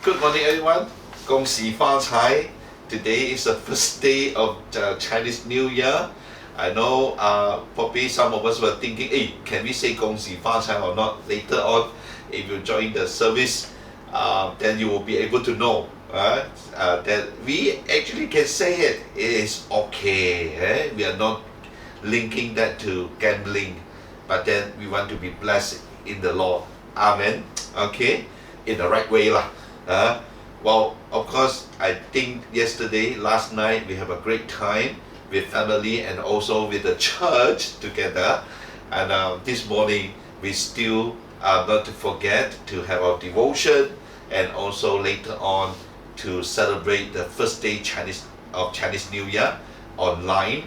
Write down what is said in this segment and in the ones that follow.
Good morning, everyone. 恭喜发财. Today is the first day of the Chinese New Year. I know probably some of us were thinking, hey, can we say 恭喜发财 or not? Later on, if you join the service, then you will be able to know that we actually can say it. It is okay. We are not linking that to gambling, but then we want to be blessed in the Lord. Amen. Okay, in the right way lah. Well, of course, I think last night, we have a great time with family and also with the church together. And this morning, we still not to forget to have our devotion and also later on to celebrate the first day of Chinese New Year online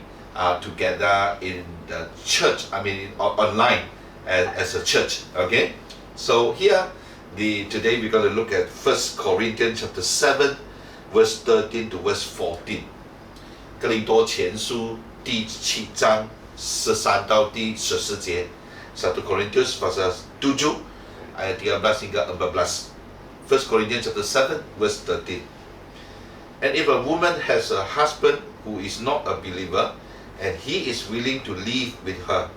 together in the church. Online as a church. Okay, so here. Today we're going to look at 1 Corinthians chapter 7 verse 13 to verse 14. 哥林多前书第7章13到第14节. 1 Corinthians pasal 7 ayat 13 hingga 14. 1 Corinthians chapter 7 verse 13. And if a woman has a husband who is not a believer and he is willing to live with her,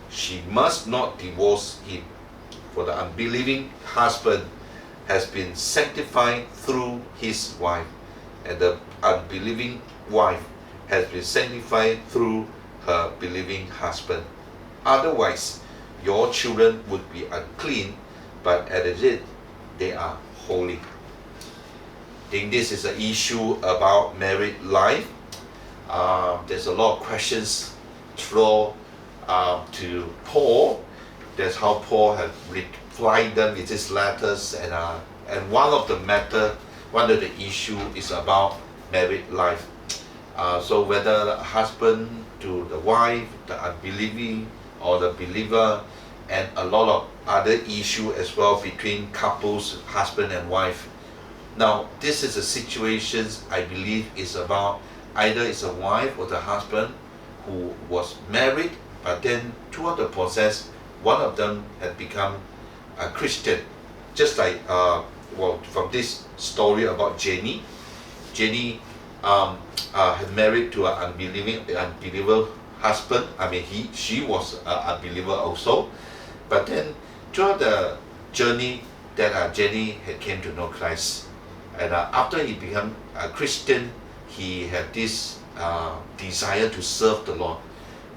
she must not divorce him. For the unbelieving husband has been sanctified through his wife, and the unbelieving wife has been sanctified through her believing husband. Otherwise, your children would be unclean, but as it is, they are holy. I think this is an issue about married life. There's a lot of questions thrown to Paul. That's how Paul had replied them with his letters, and one of the issue is about married life. So whether the husband to the wife, the unbelieving or the believer, and a lot of other issue as well between couples, husband and wife. Now this is a situation I believe is about either it's a wife or the husband who was married, but then throughout the process, one of them had become a Christian, just like from this story about Jenny. Jenny had married to an unbeliever husband. She was an unbeliever also, but then throughout the journey that Jenny had came to know Christ, and after he became a Christian, he had this desire to serve the Lord.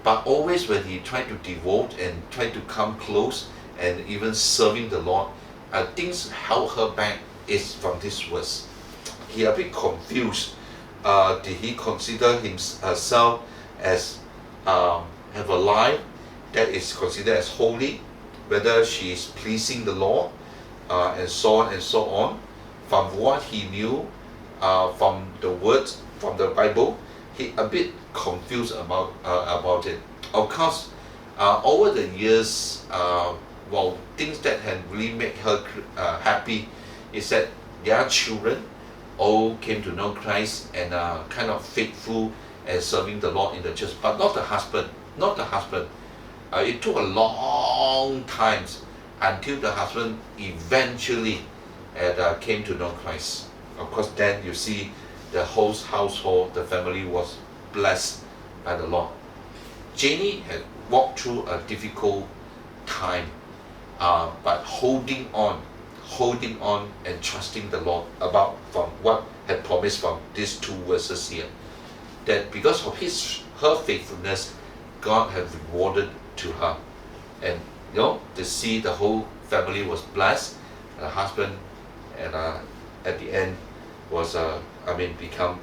But always when he tried to devote and tried to come close and even serving the Lord, things held her back is from this verse. He a bit confused. Did he consider herself as have a life that is considered as holy, whether she is pleasing the Lord, and so on and so on? From what he knew from the words from the Bible, he a bit confused about it. Of course, over the years, things that had really made her happy is that their children all came to know Christ and kind of faithful and serving the Lord in the church, but not the husband. It took a long time until the husband eventually came to know Christ. Of course, then you see the whole household, the family was blessed by the Lord. Jenny had walked through a difficult time, but holding on and trusting the Lord from what had promised from these two verses here. That because of her faithfulness, God had rewarded to her, and to see the whole family was blessed. The husband, and at the end was become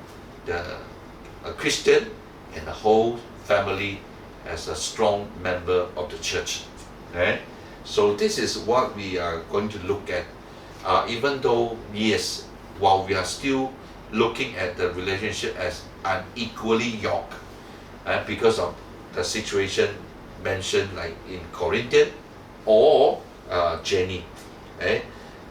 a Christian, and the whole family as a strong member of the church. Okay? So this is what we are going to look at. Even though, yes, while we are still looking at the relationship as unequally yoked, because of the situation mentioned like in Corinthian or Jenny.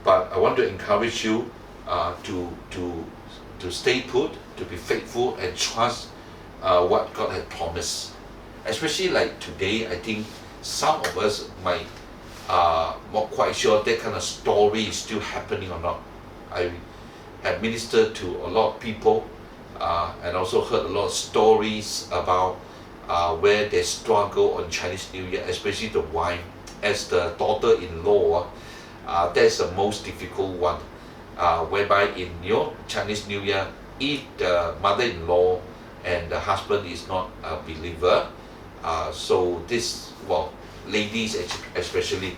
But I want to encourage you to stay put, to be faithful and trust what God had promised. Especially like today, I think some of us might not quite sure that kind of story is still happening or not. administered to a lot of people, and also heard a lot of stories about where they struggle on Chinese New Year, especially the wife as the daughter-in-law. That's the most difficult one, whereby in your Chinese New Year, if the mother-in-law and the husband is not a believer, so this, well, ladies especially,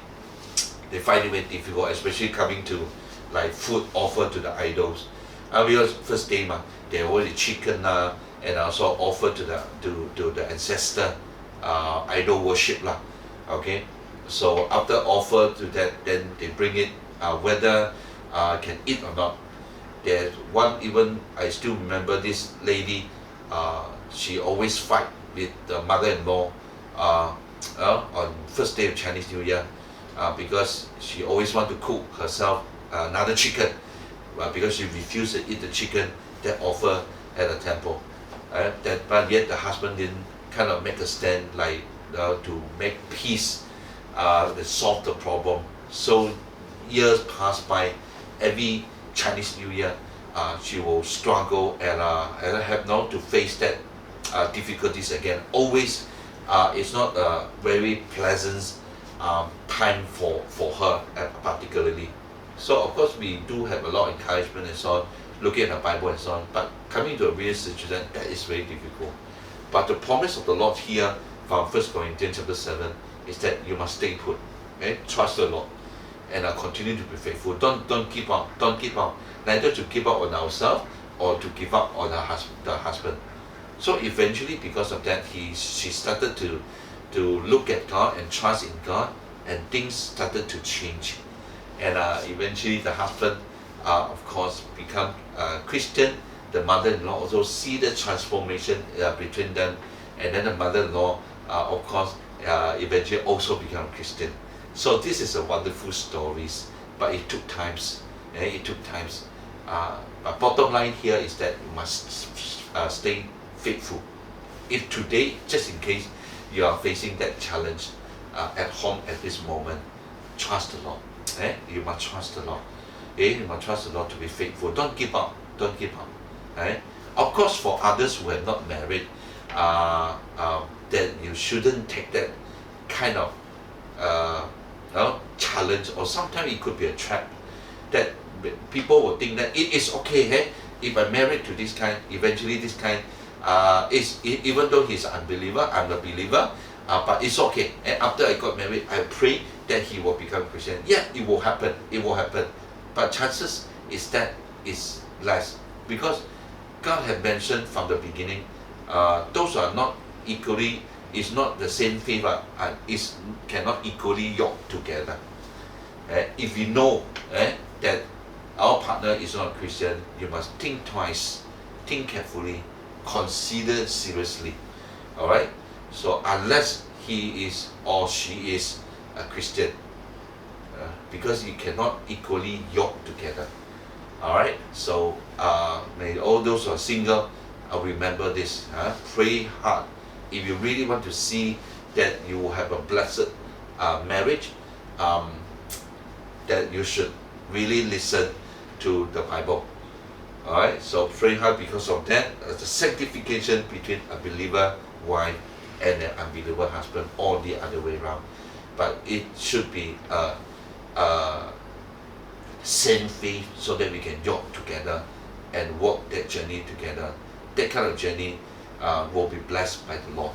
they find it very difficult, especially coming to like food offered to the idols. Because first day they already chicken and also offer to the ancestor, idol worship lah. Okay, so after offer to that, then they bring it, whether can eat or not. There's one, even I still remember this lady, she always fight with the mother-in-law on first day of Chinese New Year, because she always want to cook herself another chicken, because she refused to eat the chicken that offer at the temple. But yet the husband didn't kind of make a stand, like to make peace, to solve the problem. So years pass by, every Chinese New Year, she will struggle and have now to face that difficulties again. Always, it's not a very pleasant time for her particularly. So of course we do have a lot of encouragement and so on, looking at the Bible and so on, but coming to a real situation, that is very difficult. But the promise of the Lord here from 1 Corinthians chapter 7 is that you must stay put, trust the Lord, and continue to be faithful. Don't give up, neither to give up on ourselves or to give up on the husband. So eventually, because of that, she started to look at God and trust in God, and things started to change. And eventually the husband, of course, become Christian. The mother-in-law also see the transformation between them, and then the mother-in-law, of course, eventually also become Christian. So this is a wonderful stories, but it took times. It took times. But bottom line here is that you must stay faithful. If today, just in case you are facing that challenge at home at this moment, trust the Lord. You must trust the Lord. You must trust the Lord to be faithful. Don't give up. Don't give up. Of course, for others who are not married, that you shouldn't take that kind of challenge, or sometimes it could be a trap that people will think that it is okay. If I'm married to this kind, eventually this kind even though he's an unbeliever, I'm a believer, but it's okay. And after I got married, I pray that he will become Christian. Yeah, it will happen. It will happen. But chances is that is less, because God had mentioned from the beginning, those are not equally, is not the same faith, is cannot equally yoke together. If you know that our partner is not a Christian, you must think twice, think carefully, consider seriously. All right. So unless he is or she is a Christian, because you cannot equally yoke together. All right. So may all those who are single remember this. Pray hard. If you really want to see that you will have a blessed marriage, that you should really listen to the Bible. Alright, so pray hard because of that. The sanctification between a believer wife and an unbeliever husband, or the other way around. But it should be same faith, so that we can yoke together and walk that journey together. That kind of journey will be blessed by the Lord,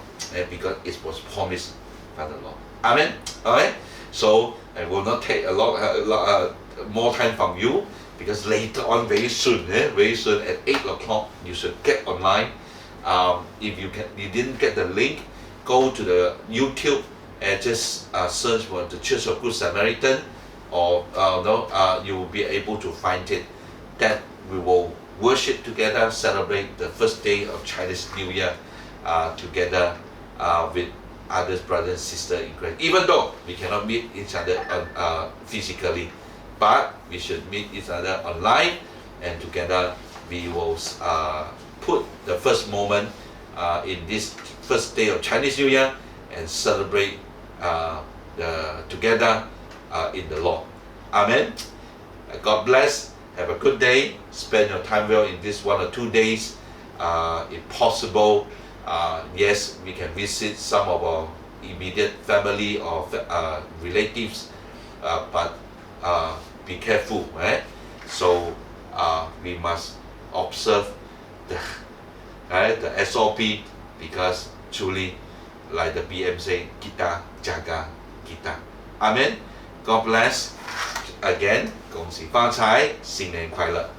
because it was promised by the Lord. Amen. Alright, so I will not take a lot more time from you, because later on, very soon at 8 o'clock, you should get online. If you didn't get the link, go to the YouTube and just search for the Church of Good Samaritan, or you will be able to find it. That we will worship together, celebrate the first day of Chinese New Year together with others, brothers and sisters in Christ. Even though we cannot meet each other physically, but we should meet each other online, and together we will put the first moment in this first day of Chinese New Year and celebrate together in the Lord. Amen. God bless, have a good day. Spend your time well in this 1 or 2 days. If possible, yes, we can visit some of our immediate family or relatives, but be careful, right? So we must observe the the SOP, because truly, like the BM say, kita jaga kita. Amen. God bless. Again, 恭喜发财，新年快乐。